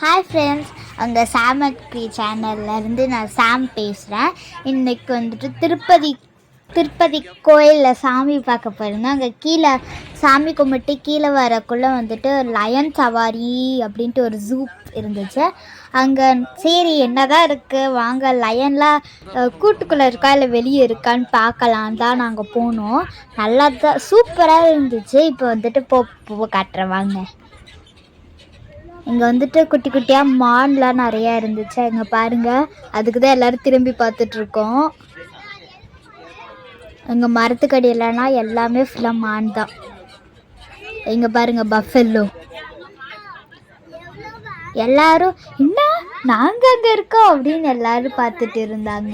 Hi friends, அங்கே சாமக்கி சேனல்லேருந்து நான் சாம் பேசுகிறேன். இன்றைக்கி வந்துட்டு திருப்பதி கோயிலில் சாமி பார்க்க போயிருந்தேன். அங்கே கீழே சாமி கும்பிட்டு கீழே வரக்குள்ளே வந்துட்டு லயன் சவாரி அப்படின்ட்டு ஒரு ஜூ இருந்துச்சு. அங்கே சரி என்ன தான் இருக்குது, வாங்க லயன்லாம் கூட்டுக்குள்ளே இருக்கா இல்லை வெளியே இருக்கான்னு பார்க்கலாம் தான் நாங்கள் போனோம். நல்லா தான் சூப்பராக இருந்துச்சு. இப்போ வந்துட்டு போ காட்டுறேன் வாங்க. இங்கே வந்துட்டு குட்டி குட்டியாக மான்லாம் நிறையா இருந்துச்சு. இங்கே பாருங்கள், அதுக்கு தான் எல்லோரும் திரும்பி பார்த்துட்ருக்கோம். இங்கே மரத்துக்கடியிலனா எல்லாமே ஃபுல்லாக மான் தான். இங்கே பாருங்கள் பஃபெல்லோ. எல்லாரும் என்ன நாங்கள் அங்கே இருக்கோம் அப்படின்னு எல்லாரும் பார்த்துட்டு இருந்தாங்க.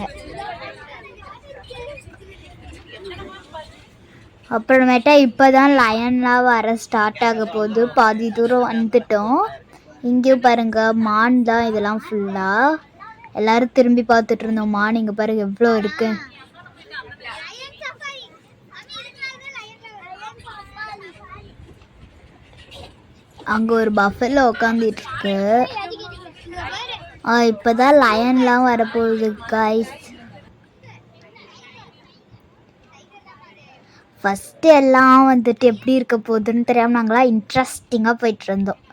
அப்புறமேட்டா இப்போ தான் லயன்லாம் வர ஸ்டார்ட் ஆக போகுது. பாதி தூரம் வந்துட்டோம். இங்கேயும் பாருங்க மான் தான் இதெல்லாம் ஃபுல்லாக. எல்லாரும் திரும்பி பார்த்துட்டு இருந்தோம் மான். இங்கே பாருங்க எவ்வளோ இருக்கு. அங்கே ஒரு பஃபெல்லோ உட்காந்துட்டு இருக்கு. இப்போதான் லயன்லாம் வரப்போகுது காய்ஸ். ஃபஸ்ட்டு எல்லாம் வந்துட்டு எப்படி இருக்க போகுதுன்னு தெரியாமல் நாங்களாம் இன்ட்ரெஸ்டிங்காக போயிட்டு இருந்தோம்.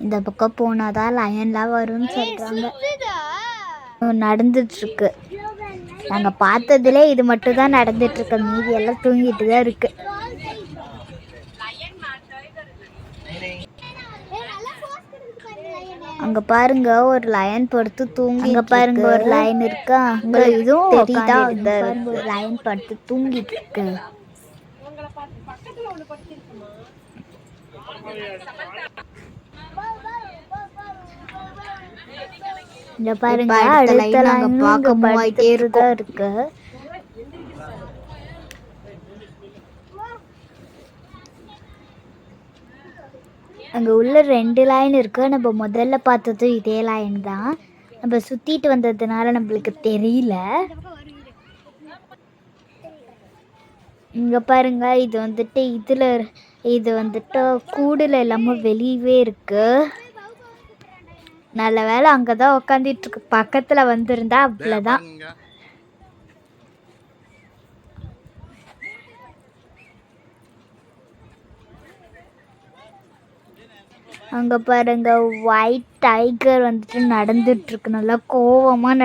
இந்த பக்கம் போனாதான் லயன்லாம் வரும்னு சொல்கிறாங்க. நடந்துட்டுருக்கு. நாங்கள் பார்த்ததுலே இது மட்டும் தான் நடந்துட்டுருக்கு. மீதி எல்லாம் தூங்கிட்டு தான் இருக்கு. அங்கே பாருங்க ஒரு லயன் படுத்து தூங்கி. அங்கே பாருங்க ஒரு லைன் இருக்கா. இதுவும் தெரியுதா, இந்த லயன் படுத்து தூங்கிட்டு இருக்கு. இந்த பாருங்க அடுத்த லைன் பார்க்க போயிட்டே இருக்கு. அங்கே உள்ள 2 லைன் இருக்குது. நம்ம முதல்ல பார்த்தது இதே லைன் தான். நம்ம சுற்றிட்டு வந்ததுனால நம்மளுக்கு தெரியல. இங்கே பாருங்க இது வந்துட்டு இது வந்துட்டு கூடுல இல்லாமல் வெளியவே இருக்குது. நல்ல வேலை அங்கே தான் உக்காந்துட்டு இருக்கு. பக்கத்தில் வந்திருந்தா அவ்வளோதான். அங்கே பாருங்க ஒயிட் டைகர் வந்துட்டு நடந்துட்டு இருக்கு. நல்லா கோவமாக